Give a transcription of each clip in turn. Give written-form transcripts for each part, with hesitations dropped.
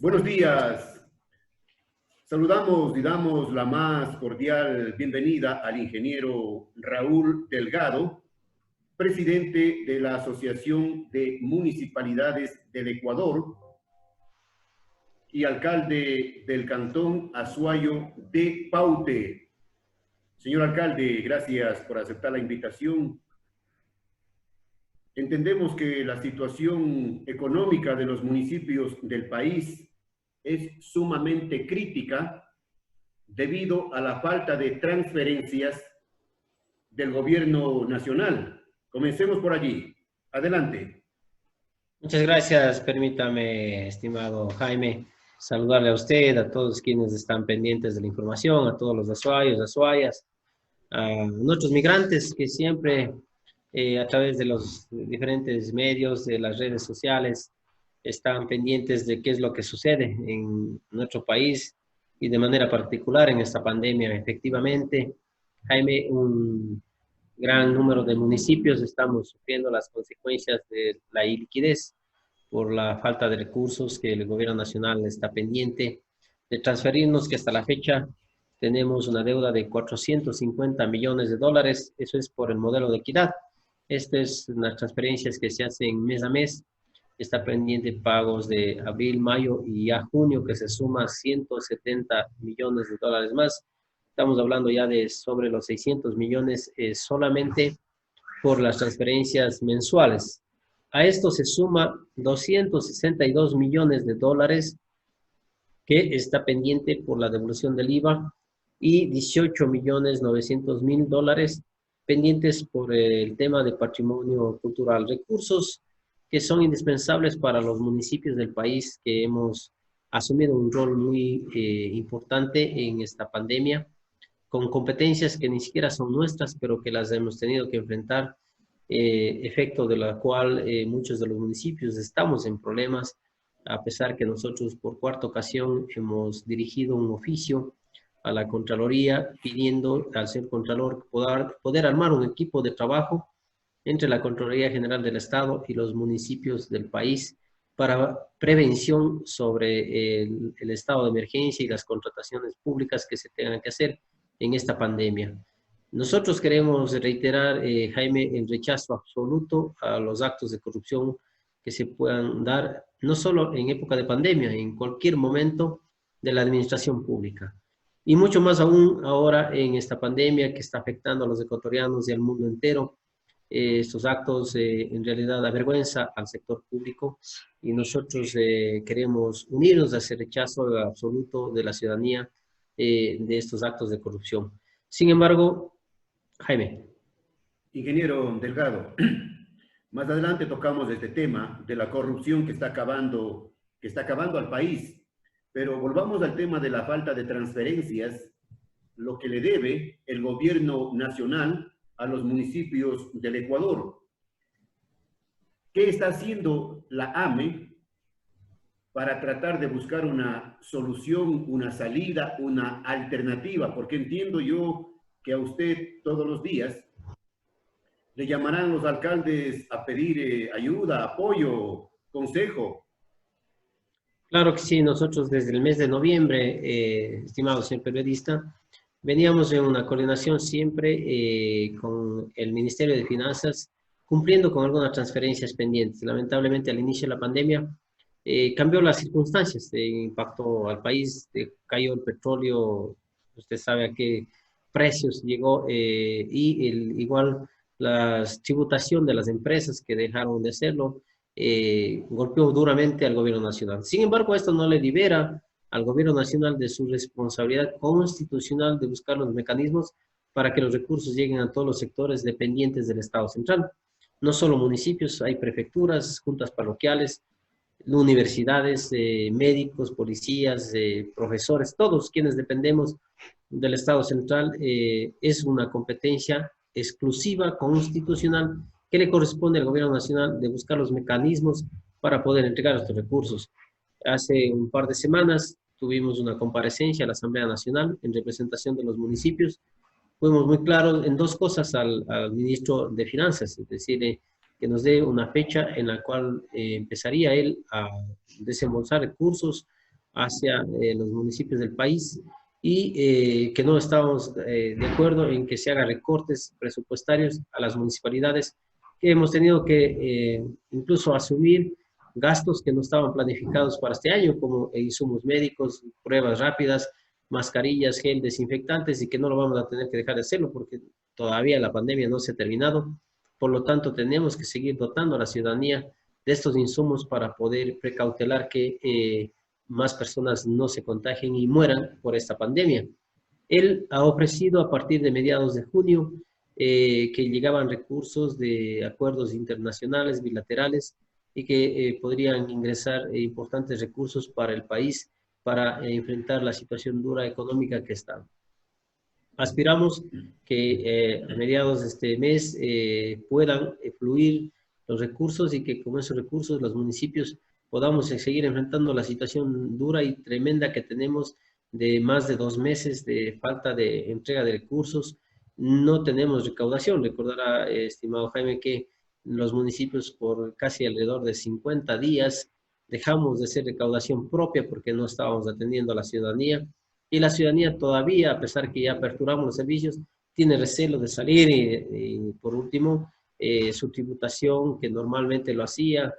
Buenos días. Saludamos y damos la más cordial bienvenida al ingeniero Raúl Delgado, presidente de la Asociación de Municipalidades del Ecuador y alcalde del Cantón Azuayo de Paute. Señor alcalde, gracias por aceptar la invitación. Entendemos que la situación económica de los municipios del país es sumamente crítica debido a la falta de transferencias del gobierno nacional. Comencemos por allí. Adelante. Muchas gracias. Permítame, estimado Jaime, saludarle a usted, a todos quienes están pendientes de la información, a todos los azuayos, azuayas, a nuestros migrantes que siempre a través de los diferentes medios, de las redes sociales, están pendientes de qué es lo que sucede en nuestro país y de manera particular en esta pandemia. Efectivamente, Jaime, un gran número de municipios estamos sufriendo las consecuencias de la iliquidez por la falta de recursos que el gobierno nacional está pendiente de transferirnos, que hasta la fecha tenemos una deuda de 450 millones de dólares. Eso es por el modelo de equidad. Estas es las transferencias que se hacen mes a mes. Está pendiente pagos de abril, mayo y ya junio, que se suma 170 millones de dólares más. Estamos hablando ya de sobre los 600 millones solamente por las transferencias mensuales. A esto se suma 262 millones de dólares que está pendiente por la devolución del IVA y 18 millones 900 mil dólares pendientes por el tema de patrimonio cultural. Recursos que son indispensables para los municipios del país que hemos asumido un rol muy importante en esta pandemia, con competencias que ni siquiera son nuestras, pero que las hemos tenido que enfrentar, efecto de la cual muchos de los municipios estamos en problemas, a pesar que nosotros por cuarta ocasión hemos dirigido un oficio a la Contraloría pidiendo al señor Contralor poder armar un equipo de trabajo entre la Contraloría General del Estado y los municipios del país para prevención sobre el estado de emergencia y las contrataciones públicas que se tengan que hacer en esta pandemia. Nosotros queremos reiterar, Jaime, el rechazo absoluto a los actos de corrupción que se puedan dar, no solo en época de pandemia, en cualquier momento de la administración pública. Y mucho más aún ahora en esta pandemia que está afectando a los ecuatorianos y al mundo entero. Estos actos en realidad avergüenza al sector público y nosotros queremos unirnos a ese rechazo absoluto de la ciudadanía de estos actos de corrupción. Sin embargo, Jaime. Ingeniero Delgado, más adelante tocamos este tema de la corrupción que está acabando al país, pero volvamos al tema de la falta de transferencias, lo que le debe el gobierno nacional a los municipios del Ecuador. ¿Qué está haciendo la AME para tratar de buscar una solución, una salida, una alternativa? Porque entiendo yo que a usted todos los días le llamarán los alcaldes a pedir ayuda, apoyo, consejo. Claro que sí, nosotros desde el mes de noviembre, estimado señor periodista, veníamos en una coordinación siempre con el Ministerio de Finanzas, cumpliendo con algunas transferencias pendientes. Lamentablemente, al inicio de la pandemia, cambió las circunstancias, impactó al país, cayó el petróleo, usted sabe a qué precios llegó, y igual la tributación de las empresas que dejaron de hacerlo, golpeó duramente al gobierno nacional. Sin embargo, esto no le libera al gobierno nacional de su responsabilidad constitucional de buscar los mecanismos para que los recursos lleguen a todos los sectores dependientes del Estado central. No solo municipios, hay prefecturas, juntas parroquiales, universidades, médicos, policías, profesores, todos quienes dependemos del Estado central. Es una competencia exclusiva constitucional que le corresponde al gobierno nacional de buscar los mecanismos para poder entregar estos recursos. Hace un par de semanas tuvimos una comparecencia a la Asamblea Nacional en representación de los municipios. Fuimos muy claros en dos cosas al ministro de Finanzas, es decir, que nos dé una fecha en la cual empezaría él a desembolsar recursos hacia los municipios del país y que no estábamos de acuerdo en que se haga recortes presupuestarios a las municipalidades, que hemos tenido que incluso asumir gastos que no estaban planificados para este año, como insumos médicos, pruebas rápidas, mascarillas, gel, desinfectantes, y que no lo vamos a tener que dejar de hacerlo porque todavía la pandemia no se ha terminado. Por lo tanto, tenemos que seguir dotando a la ciudadanía de estos insumos para poder precautelar que más personas no se contagien y mueran por esta pandemia. Él ha ofrecido a partir de mediados de junio que llegaban recursos de acuerdos internacionales, bilaterales, y que podrían ingresar importantes recursos para el país para enfrentar la situación dura económica que está. Aspiramos que a mediados de este mes puedan fluir los recursos y que con esos recursos los municipios podamos seguir enfrentando la situación dura y tremenda que tenemos de más de 2 meses de falta de entrega de recursos. No tenemos recaudación. Recordará, estimado Jaime, que los municipios por casi alrededor de 50 días dejamos de hacer recaudación propia porque no estábamos atendiendo a la ciudadanía. Y la ciudadanía todavía, a pesar que ya aperturamos los servicios, tiene recelo de salir y por último, su tributación, que normalmente lo hacía,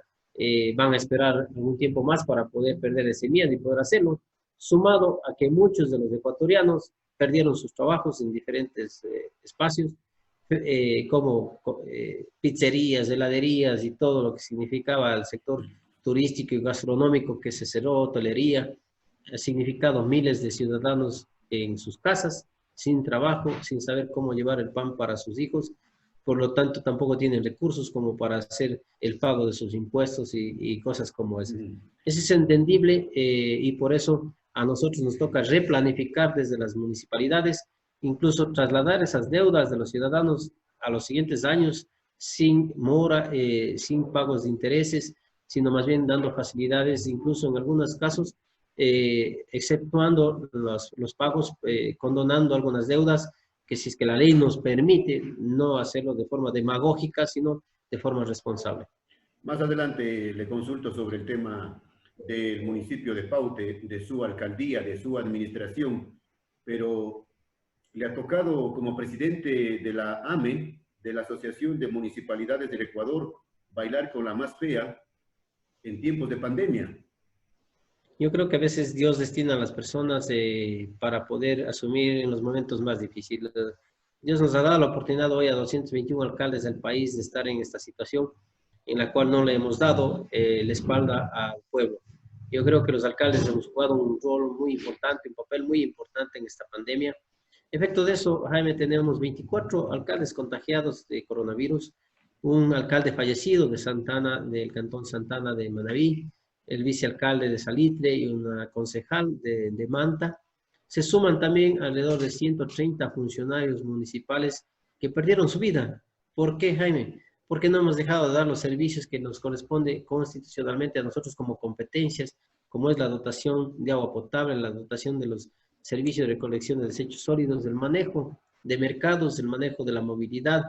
van a esperar algún tiempo más para poder perder ese miedo y poder hacerlo, sumado a que muchos de los ecuatorianos perdieron sus trabajos en diferentes espacios, como pizzerías, heladerías y todo lo que significaba el sector turístico y gastronómico que se cerró, hotelería. Ha significado miles de ciudadanos en sus casas, sin trabajo, sin saber cómo llevar el pan para sus hijos. Por lo tanto, tampoco tienen recursos como para hacer el pago de sus impuestos y cosas como esas. Eso es entendible y por eso a nosotros nos toca replanificar desde las municipalidades, incluso trasladar esas deudas de los ciudadanos a los siguientes años sin mora, sin pagos de intereses, sino más bien dando facilidades, incluso en algunos casos, exceptuando los pagos, condonando algunas deudas, que si es que la ley nos permite no hacerlo de forma demagógica, sino de forma responsable. Más adelante le consulto sobre el tema del municipio de Paute, de su alcaldía, de su administración, pero le ha tocado como presidente de la AME, de la Asociación de Municipalidades del Ecuador, bailar con la más fea en tiempos de pandemia. Yo creo que a veces Dios destina a las personas para poder asumir en los momentos más difíciles. Dios nos ha dado la oportunidad hoy a 221 alcaldes del país de estar en esta situación en la cual no le hemos dado la espalda al pueblo. Yo creo que los alcaldes hemos jugado un rol muy importante, un papel muy importante en esta pandemia. Efecto de eso, Jaime, tenemos 24 alcaldes contagiados de coronavirus, un alcalde fallecido de Santana, del cantón Santana de Manabí, el vicealcalde de Salitre y una concejal de Manta. Se suman también alrededor de 130 funcionarios municipales que perdieron su vida. ¿Por qué, Jaime? Porque no hemos dejado de dar los servicios que nos corresponde constitucionalmente a nosotros como competencias, como es la dotación de agua potable, la dotación de los servicios de recolección de desechos sólidos, del manejo de mercados, el manejo de la movilidad,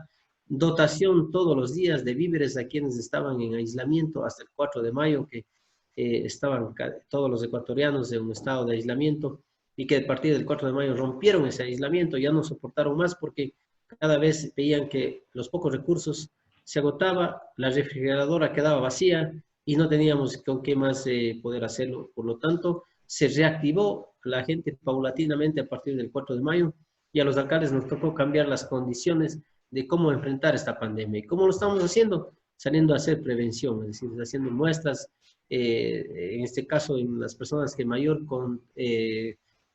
dotación todos los días de víveres a quienes estaban en aislamiento hasta el 4 de mayo, que estaban todos los ecuatorianos en un estado de aislamiento y que a partir del 4 de mayo rompieron ese aislamiento, ya no soportaron más porque cada vez veían que los pocos recursos se agotaba, la refrigeradora quedaba vacía y no teníamos con qué más poder hacerlo. Por lo tanto, se reactivó la gente paulatinamente a partir del 4 de mayo y a los alcaldes nos tocó cambiar las condiciones de cómo enfrentar esta pandemia. ¿Y cómo lo estamos haciendo? Saliendo a hacer prevención, es decir, haciendo muestras, en este caso en las personas que mayor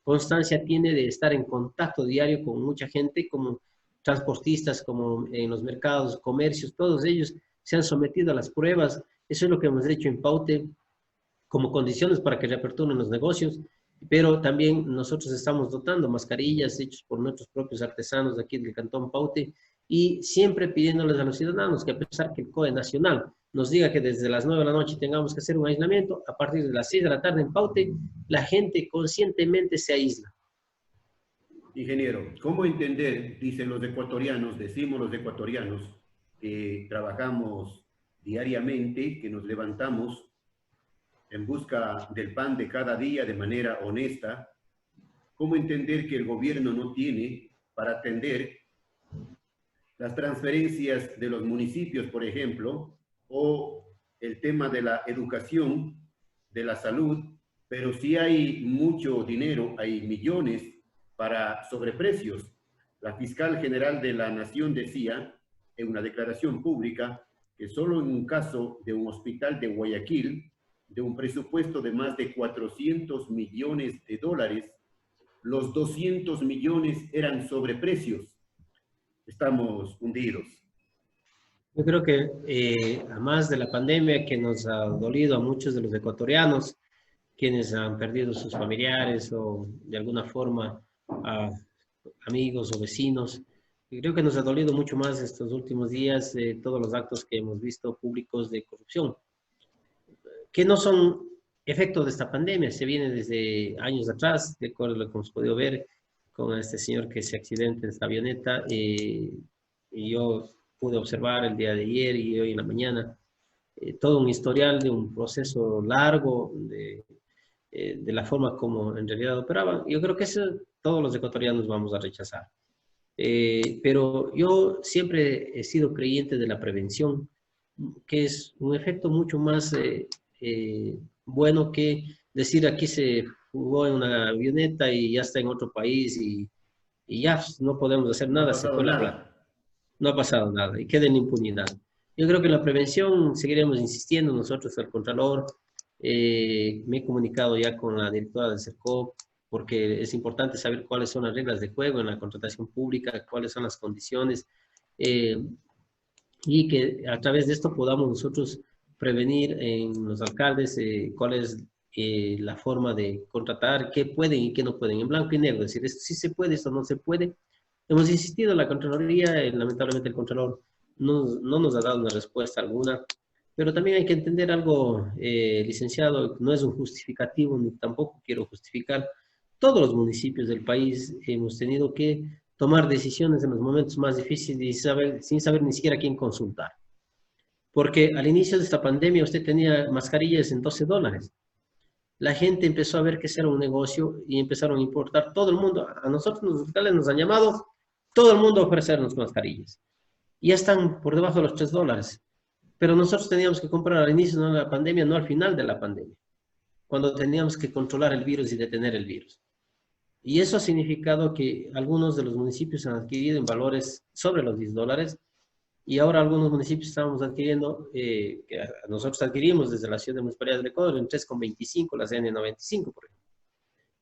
constancia tiene de estar en contacto diario con mucha gente, como transportistas, como en los mercados, comercios, todos ellos se han sometido a las pruebas. Eso es lo que hemos hecho en Paute como condiciones para que reaperturen los negocios, pero también nosotros estamos dotando mascarillas hechas por nuestros propios artesanos de aquí del Cantón Paute y siempre pidiéndoles a los ciudadanos que a pesar que el COE nacional nos diga que desde las 9 de la noche tengamos que hacer un aislamiento, a partir de las 6 de la tarde en Paute, la gente conscientemente se aísla. Ingeniero, ¿cómo entender, dicen los ecuatorianos, decimos los ecuatorianos, que trabajamos diariamente, que nos levantamos en busca del pan de cada día de manera honesta, ¿cómo entender que el gobierno no tiene para atender las transferencias de los municipios, por ejemplo, o el tema de la educación, de la salud, pero sí hay mucho dinero, hay millones para sobreprecios? La fiscal general de la Nación decía en una declaración pública que solo en un caso de un hospital de Guayaquil, de un presupuesto de más de 400 millones de dólares, los 200 millones eran sobreprecios. Estamos hundidos. Yo creo que además de la pandemia que nos ha dolido a muchos de los ecuatorianos, quienes han perdido sus familiares o de alguna forma a amigos o vecinos, y creo que nos ha dolido mucho más estos últimos días todos los actos que hemos visto públicos de corrupción, que no son efecto de esta pandemia, se viene desde años atrás, de acuerdo a lo que hemos podido ver con este señor que se accidenta en esta avioneta, y yo pude observar el día de ayer y hoy en la mañana todo un historial de un proceso largo de la forma como en realidad operaban. Yo creo que eso todos los ecuatorianos vamos a rechazar. Pero yo siempre he sido creyente de la prevención, que es un efecto mucho más bueno que decir aquí se fugó en una avioneta y ya está en otro país y ya no podemos hacer No ha nada, se pasado fue la plata. nada. No ha pasado nada y queda en impunidad. Yo creo que la prevención seguiremos insistiendo nosotros, el Contralor. Me he comunicado ya con la directora del CERCOP porque es importante saber cuáles son las reglas de juego en la contratación pública, cuáles son las condiciones, eh, y que a través de esto podamos nosotros prevenir en los alcaldes cuál es la forma de contratar, qué pueden y qué no pueden, en blanco y negro, es decir, esto sí se puede, esto no se puede. Hemos insistido en la Contraloría, lamentablemente el Contralor no nos ha dado una respuesta alguna, pero también hay que entender algo, licenciado, no es un justificativo, ni tampoco quiero justificar. Todos los municipios del país hemos tenido que tomar decisiones en los momentos más difíciles y sin saber ni siquiera a quién consultar. Porque al inicio de esta pandemia usted tenía mascarillas en $12. La gente empezó a ver que ese era un negocio y empezaron a importar todo el mundo. A nosotros los hospitales nos han llamado todo el mundo a ofrecernos mascarillas. Y ya están por debajo de los $3. Pero nosotros teníamos que comprar al inicio de la pandemia, no al final de la pandemia, cuando teníamos que controlar el virus y detener el virus. Y eso ha significado que algunos de los municipios han adquirido en valores sobre los $10 y ahora algunos municipios estamos adquiriendo, que nosotros adquirimos desde la Ciudad de Municipalidad del Ecuador en 3,25, las N95, por ejemplo.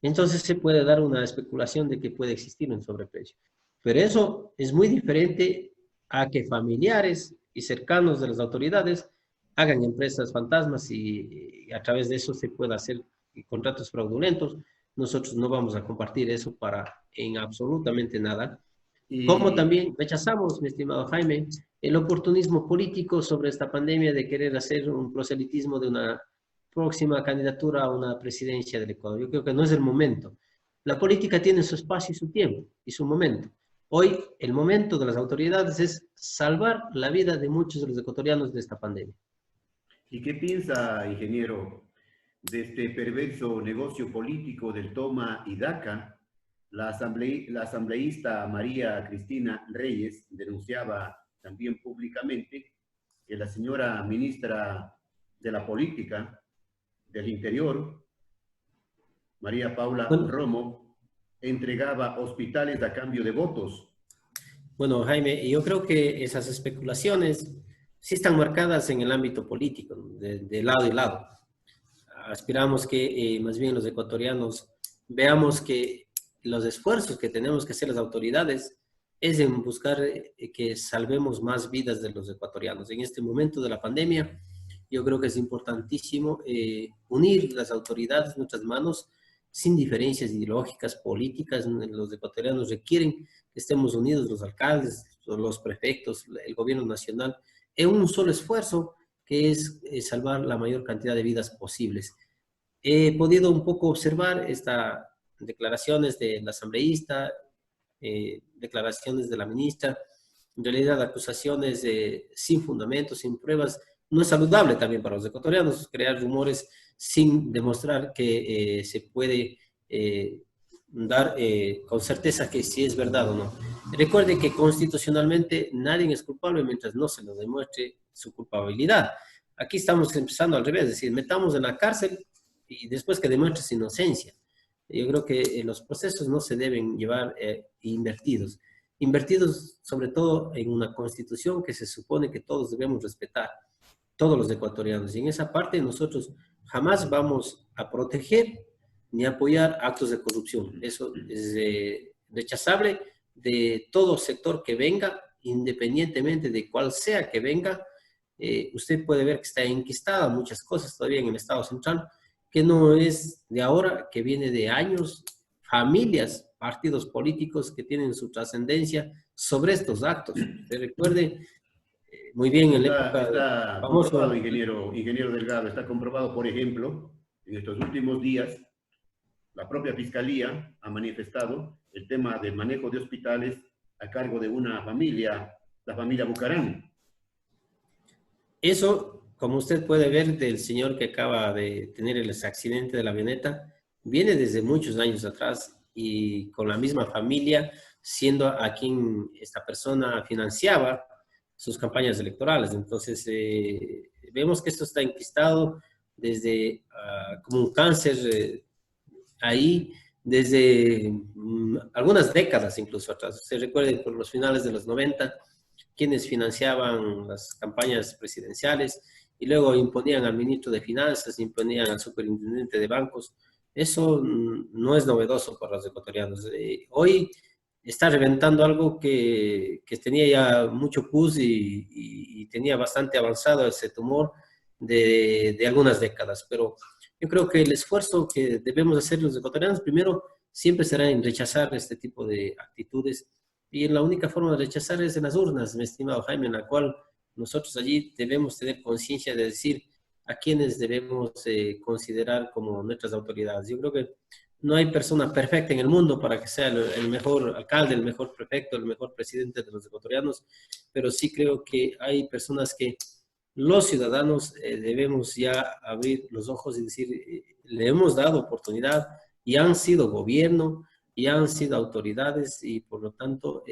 Entonces se puede dar una especulación de que puede existir un sobreprecio. Pero eso es muy diferente a que familiares y cercanos de las autoridades hagan empresas fantasmas y a través de eso se pueda hacer contratos fraudulentos. Nosotros no vamos a compartir eso en absolutamente nada. Como Y, también rechazamos, mi estimado Jaime, el oportunismo político sobre esta pandemia de querer hacer un proselitismo de una próxima candidatura a una presidencia del Ecuador. Yo creo que no es el momento. La política tiene su espacio y su tiempo y su momento. Hoy el momento de las autoridades es salvar la vida de muchos de los ecuatorianos de esta pandemia. ¿Y qué piensa, ingeniero, de este perverso negocio político del toma y daca? La asambleísta María Cristina Reyes denunciaba también públicamente que la señora ministra de la Política del Interior, María Paula Bueno, Romo, entregaba hospitales a cambio de votos. Bueno, Jaime, yo creo que esas especulaciones sí están marcadas en el ámbito político, de lado y lado. Aspiramos que más bien los ecuatorianos veamos que los esfuerzos que tenemos que hacer las autoridades es en buscar que salvemos más vidas de los ecuatorianos. En este momento de la pandemia, yo creo que es importantísimo unir las autoridades, nuestras manos, sin diferencias ideológicas, políticas. Los ecuatorianos requieren que estemos unidos, los alcaldes, los prefectos, el gobierno nacional, en un solo esfuerzo que es salvar la mayor cantidad de vidas posibles. He podido un poco observar estas declaraciones del asambleísta, declaraciones de la ministra, en realidad acusaciones sin fundamentos, sin pruebas, no es saludable también para los ecuatorianos crear rumores sin demostrar que se puede dar con certeza que si es verdad o no. Recuerde que constitucionalmente nadie es culpable mientras no se lo demuestre su culpabilidad. Aquí estamos empezando al revés, es decir, metamos en la cárcel y después que demuestre su inocencia. Yo creo que los procesos no se deben llevar invertidos. Invertidos sobre todo en una constitución que se supone que todos debemos respetar, todos los ecuatorianos. Y en esa parte nosotros jamás vamos a proteger ni apoyar actos de corrupción. Eso es rechazable de todo sector que venga, independientemente de cuál sea que venga. Usted puede ver que está enquistada muchas cosas todavía en el Estado Central, que no es de ahora, que viene de años, familias, partidos políticos que tienen su trascendencia sobre estos actos. Se recuerde muy bien en la época del Está famoso... comprobado, ingeniero Delgado, está comprobado, por ejemplo, en estos últimos días, la propia Fiscalía ha manifestado el tema del manejo de hospitales a cargo de una familia, la familia Bucarán. Eso, como usted puede ver, del señor que acaba de tener el accidente de la avioneta, viene desde muchos años atrás y con la misma familia, siendo a quien esta persona financiaba sus campañas electorales. Entonces, vemos que esto está enquistado desde como un cáncer ahí, desde algunas décadas incluso atrás. Se recuerden por los finales de los 90, quienes financiaban las campañas presidenciales y luego imponían al ministro de Finanzas, imponían al superintendente de bancos. Eso no es novedoso para los ecuatorianos. Hoy está reventando algo que tenía ya mucho pus y tenía bastante avanzado ese tumor de algunas décadas. Pero yo creo que el esfuerzo que debemos hacer los ecuatorianos primero siempre será en rechazar este tipo de actitudes. Y la única forma de rechazar es en las urnas, mi estimado Jaime, en la cual nosotros allí debemos tener conciencia de decir a quienes debemos considerar como nuestras autoridades. Yo creo que no hay persona perfecta en el mundo para que sea el mejor alcalde, el mejor prefecto, el mejor presidente de los ecuatorianos, pero sí creo que hay personas que los ciudadanos debemos ya abrir los ojos y decir, le hemos dado oportunidad y han sido gobierno, y han sido autoridades y por lo tanto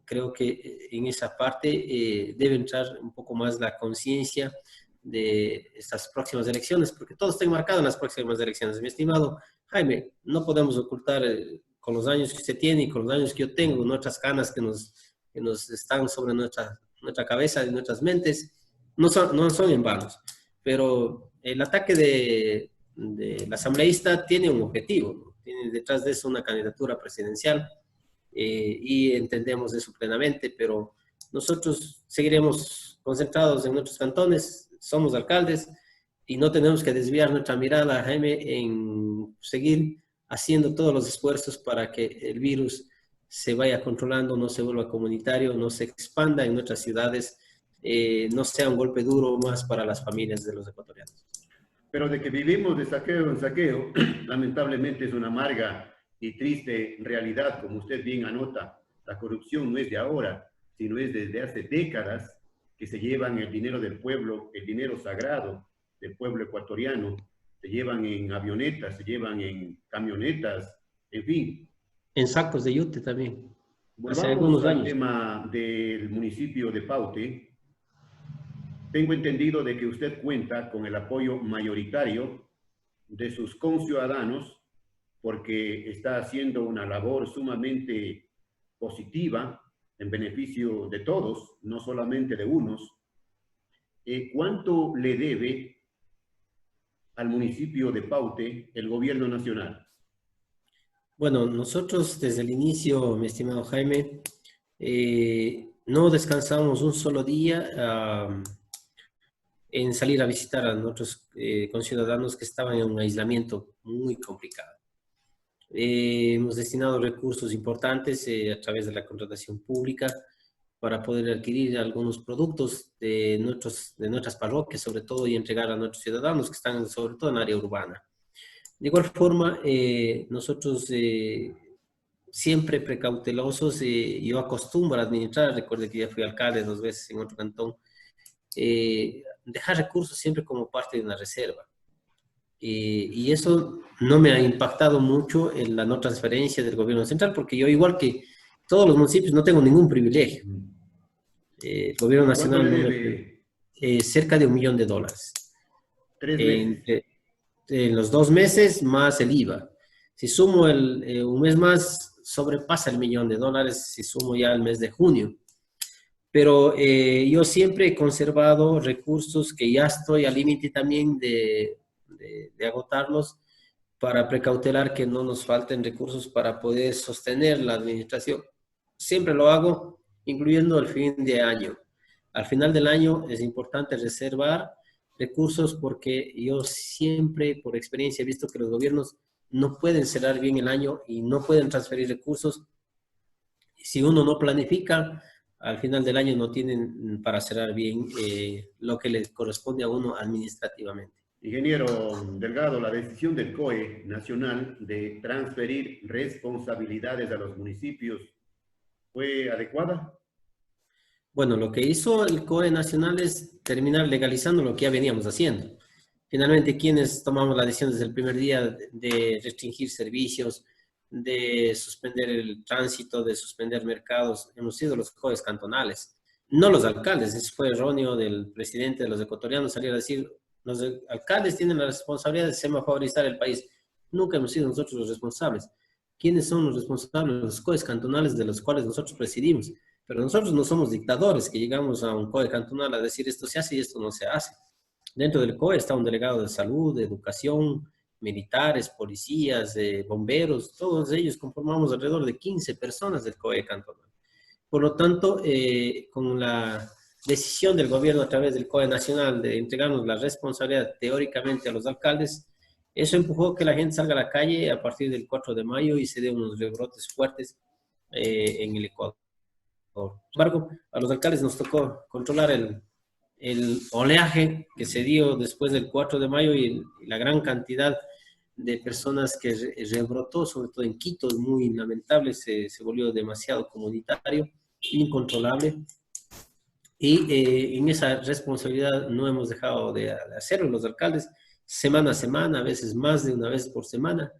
creo que en esa parte debe entrar un poco más la conciencia de estas próximas elecciones, porque todo está enmarcado en las próximas elecciones. Mi estimado Jaime, no podemos ocultar con los años que usted tiene y con los años que yo tengo, nuestras canas que nos están sobre nuestra cabeza y nuestras mentes, no son en vanos, pero el ataque del asambleísta tiene un objetivo, ¿no? Tiene detrás de eso una candidatura presidencial y entendemos eso plenamente, pero nosotros seguiremos concentrados en nuestros cantones, somos alcaldes y no tenemos que desviar nuestra mirada, Jaime, en seguir haciendo todos los esfuerzos para que el virus se vaya controlando, no se vuelva comunitario, no se expanda en nuestras ciudades, no sea un golpe duro más para las familias de los ecuatorianos. Pero de que vivimos de saqueo en saqueo, lamentablemente es una amarga y triste realidad, como usted bien anota. La corrupción no es de ahora, sino es desde hace décadas que se llevan el dinero del pueblo, el dinero sagrado del pueblo ecuatoriano, se llevan en avionetas, se llevan en camionetas, en fin. En sacos de yute también, hace Volvamos algunos al años. tema del municipio de Paute. Tengo entendido de que usted cuenta con el apoyo mayoritario de sus conciudadanos porque está haciendo una labor sumamente positiva en beneficio de todos, no solamente de unos. ¿Cuánto le debe al municipio de Paute el gobierno nacional? Bueno, nosotros desde el inicio, mi estimado Jaime, no descansamos un solo día en salir a visitar a nuestros conciudadanos que estaban en un aislamiento muy complicado. Hemos destinado recursos importantes a través de la contratación pública para poder adquirir algunos productos de nuestras parroquias, sobre todo, y entregar a nuestros ciudadanos que están sobre todo en área urbana. De igual forma, nosotros siempre precautelosos, yo acostumbro a administrar, recuerde que ya fui alcalde 2 veces en otro cantón, dejar recursos siempre como parte de una reserva. Y eso no me ha impactado mucho en la no transferencia del gobierno central, porque yo, igual que todos los municipios, no tengo ningún privilegio. El gobierno ¿Cuánto le nacional no me... debe? cerca de $1 millón. 3 meses. En los 2 meses más el IVA. Si sumo un mes más, sobrepasa $1 millón, si sumo ya el mes de junio. Pero yo siempre he conservado recursos que ya estoy al límite también de agotarlos, para precautelar que no nos falten recursos para poder sostener la administración. Siempre lo hago, incluyendo el fin de año. Al final del año es importante reservar recursos, porque yo siempre, por experiencia, he visto que los gobiernos no pueden cerrar bien el año y no pueden transferir recursos. Si uno no planifica, al final del año no tienen para cerrar bien lo que le corresponde a uno administrativamente. Ingeniero Delgado, la decisión del COE nacional de transferir responsabilidades a los municipios, ¿fue adecuada? Bueno, lo que hizo el COE nacional es terminar legalizando lo que ya veníamos haciendo. Finalmente, quienes tomamos la decisión desde el primer día de restringir servicios, de suspender el tránsito, de suspender mercados, hemos sido los COEs cantonales, no los alcaldes. Eso fue erróneo del presidente de los ecuatorianos, salir a decir: los alcaldes tienen la responsabilidad de semaforizar el país. Nunca hemos sido nosotros los responsables. ¿Quiénes son los responsables? Los COEs cantonales, de los cuales nosotros presidimos. Pero nosotros no somos dictadores que llegamos a un COE cantonal a decir esto se hace y esto no se hace. Dentro del COE está un delegado de salud, de educación, militares, policías, bomberos. Todos ellos conformamos alrededor de 15 personas del COE cantonal. Por lo tanto, con la decisión del gobierno a través del COE nacional de entregarnos la responsabilidad teóricamente a los alcaldes, eso empujó que la gente salga a la calle a partir del 4 de mayo y se dé unos rebrotes fuertes en el Ecuador. Sin embargo, a los alcaldes nos tocó controlar el oleaje que se dio después del 4 de mayo y la gran cantidad de personas que rebrotó, sobre todo en Quito, es muy lamentable, se volvió demasiado comunitario, incontrolable. Y en esa responsabilidad no hemos dejado de hacerlo los alcaldes, semana a semana, a veces más de una vez por semana,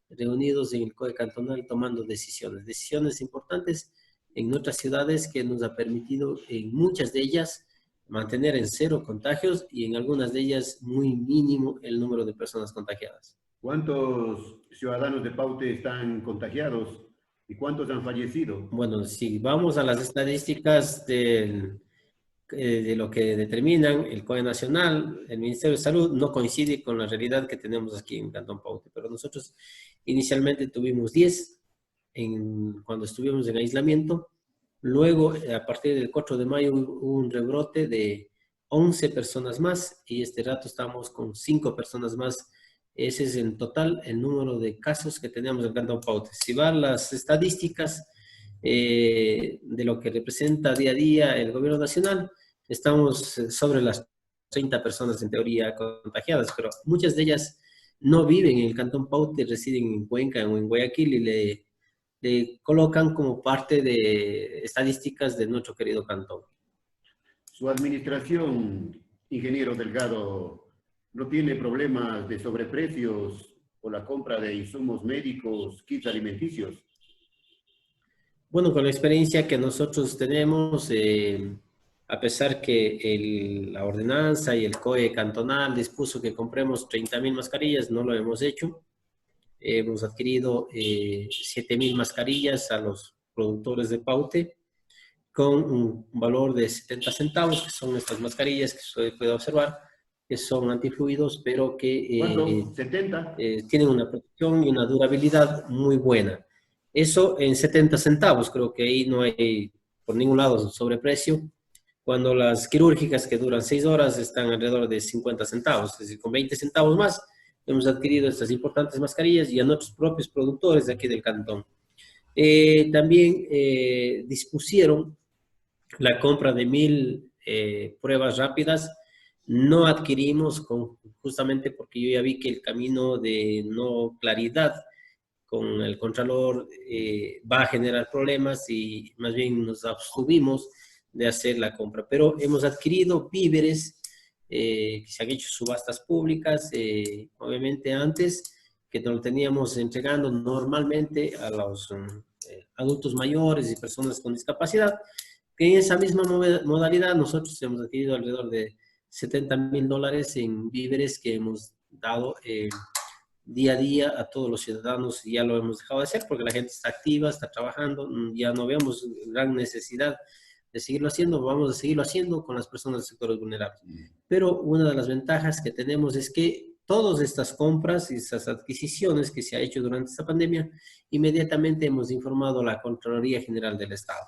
reunidos en el COE cantonal tomando decisiones importantes en nuestras ciudades, que nos ha permitido en muchas de ellas mantener en 0 contagios y en algunas de ellas muy mínimo el número de personas contagiadas. ¿Cuántos ciudadanos de Paute están contagiados y cuántos han fallecido? Bueno, si vamos a las estadísticas de lo que determinan el COE nacional, el Ministerio de Salud, no coincide con la realidad que tenemos aquí en Cantón Paute, pero nosotros inicialmente tuvimos 10 cuando estuvimos en aislamiento. Luego, a partir del 4 de mayo, hubo un rebrote de 11 personas más y este rato estamos con 5 personas más. Ese es en total el número de casos que tenemos en Cantón Paute. Si van las estadísticas de lo que representa día a día el gobierno nacional, estamos sobre las 30 personas en teoría contagiadas, pero muchas de ellas no viven en el Cantón Paute, residen en Cuenca o en Guayaquil y le colocan como parte de estadísticas de nuestro querido cantón. Su administración, ingeniero Delgado, ¿no tiene problemas de sobreprecios o la compra de insumos médicos, kits alimenticios? Bueno, con la experiencia que nosotros tenemos, a pesar que la ordenanza y el COE cantonal dispuso que compremos 30.000 mascarillas, no lo hemos hecho. Hemos adquirido 7.000 mascarillas a los productores de Paute con un valor de 70 centavos, que son estas mascarillas que se puede observar, que son antifluidos, pero que ¿Cuánto? ¿70? tienen una protección y una durabilidad muy buena. Eso en 70 centavos, creo que ahí no hay por ningún lado sobreprecio. Cuando las quirúrgicas, que duran 6 horas, están alrededor de 50 centavos, es decir, con 20 centavos más, hemos adquirido estas importantes mascarillas y a nuestros propios productores de aquí del cantón. También dispusieron la compra de 1.000 pruebas rápidas. No adquirimos justamente porque yo ya vi que el camino de no claridad con el Contralor va a generar problemas y más bien nos abstuvimos de hacer la compra. Pero hemos adquirido víveres que se han hecho subastas públicas, obviamente antes, que nos lo teníamos entregando normalmente a los adultos mayores y personas con discapacidad, que en esa misma modalidad nosotros hemos adquirido alrededor de $70.000 en víveres que hemos dado día a día a todos los ciudadanos. Ya lo hemos dejado de hacer porque la gente está activa, está trabajando, ya no vemos gran necesidad de seguirlo haciendo, vamos a seguirlo haciendo con las personas de sectores vulnerables. Pero una de las ventajas que tenemos es que todas estas compras y estas adquisiciones que se ha hecho durante esta pandemia, inmediatamente hemos informado a la Contraloría General del Estado.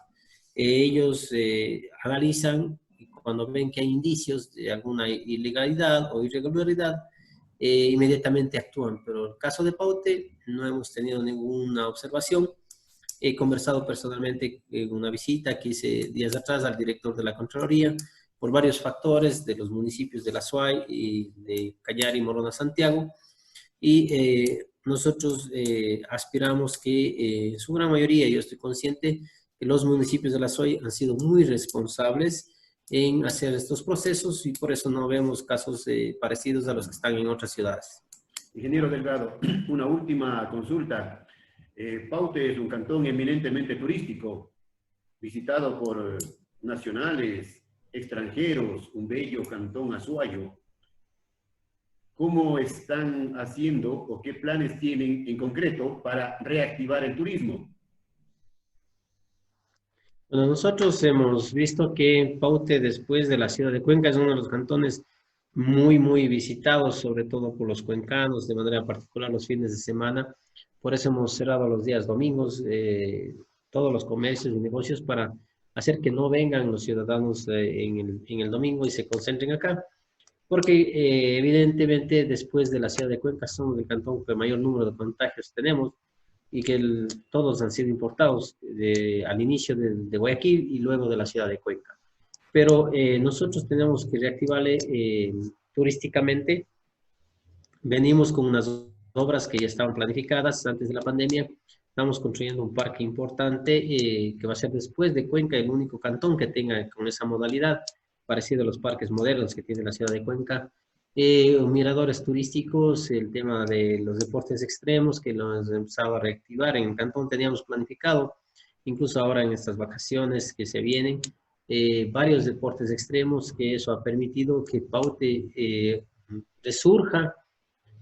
Ellos analizan y cuando ven que hay indicios de alguna ilegalidad o irregularidad, inmediatamente actúan. Pero en el caso de Paute no hemos tenido ninguna observación. He conversado personalmente en una visita que hice días atrás al director de la Contraloría por varios factores de los municipios de La Suay y de Cañari, Morona, Santiago, y nosotros aspiramos que en su gran mayoría, yo estoy consciente que los municipios de La Suay han sido muy responsables en hacer estos procesos y por eso no vemos casos parecidos a los que están en otras ciudades. Ingeniero Delgado, una última consulta. Paute es un cantón eminentemente turístico, visitado por nacionales, extranjeros, un bello cantón azuayo. ¿Cómo están haciendo o qué planes tienen en concreto para reactivar el turismo? Bueno, nosotros hemos visto que Paute, después de la ciudad de Cuenca, es uno de los cantones muy visitados, sobre todo por los cuencanos, de manera particular los fines de semana. Por eso hemos cerrado los días domingos, todos los comercios y negocios para hacer que no vengan los ciudadanos en el domingo y se concentren acá. Porque evidentemente después de la ciudad de Cuenca somos el cantón que mayor número de contagios tenemos y que todos han sido importados al inicio de Guayaquil y luego de la ciudad de Cuenca. Pero nosotros tenemos que reactivarle turísticamente. Venimos con unas obras que ya estaban planificadas antes de la pandemia. Estamos construyendo un parque importante que va a ser después de Cuenca el único cantón que tenga con esa modalidad, parecido a los parques modernos que tiene la ciudad de Cuenca. Miradores turísticos, el tema de los deportes extremos que lo hemos empezado a reactivar. En el cantón teníamos planificado, incluso ahora en estas vacaciones que se vienen, varios deportes extremos, que eso ha permitido que Paute resurja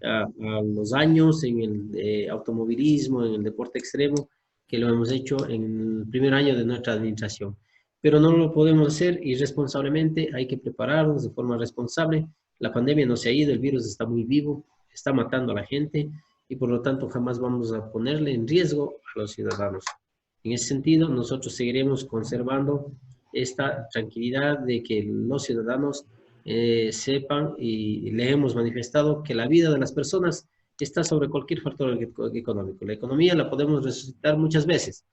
a los años en el automovilismo, en el deporte extremo, que lo hemos hecho en el primer año de nuestra administración. Pero no lo podemos hacer irresponsablemente, hay que prepararnos de forma responsable. La pandemia no se ha ido, el virus está muy vivo, está matando a la gente y por lo tanto jamás vamos a ponerle en riesgo a los ciudadanos. En ese sentido, nosotros seguiremos conservando esta tranquilidad de que los ciudadanos sepan y le hemos manifestado que la vida de las personas está sobre cualquier factor económico. La economía la podemos resucitar muchas veces,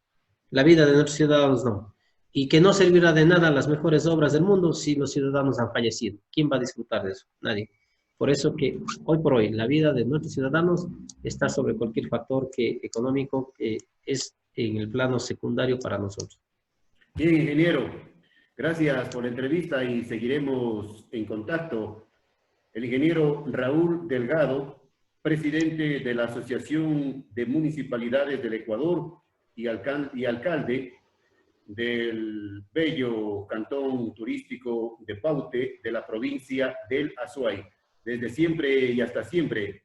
la vida de nuestros ciudadanos no. Y que no servirá de nada las mejores obras del mundo si los ciudadanos han fallecido. ¿Quién va a disfrutar de eso? Nadie. Por eso que hoy por hoy la vida de nuestros ciudadanos está sobre cualquier factor económico que es en el plano secundario para nosotros. Bien, ingeniero. Gracias por la entrevista y seguiremos en contacto. El ingeniero Raúl Delgado, presidente de la Asociación de Municipalidades del Ecuador y alcalde del bello cantón turístico de Paute de la provincia del Azuay. Desde siempre y hasta siempre,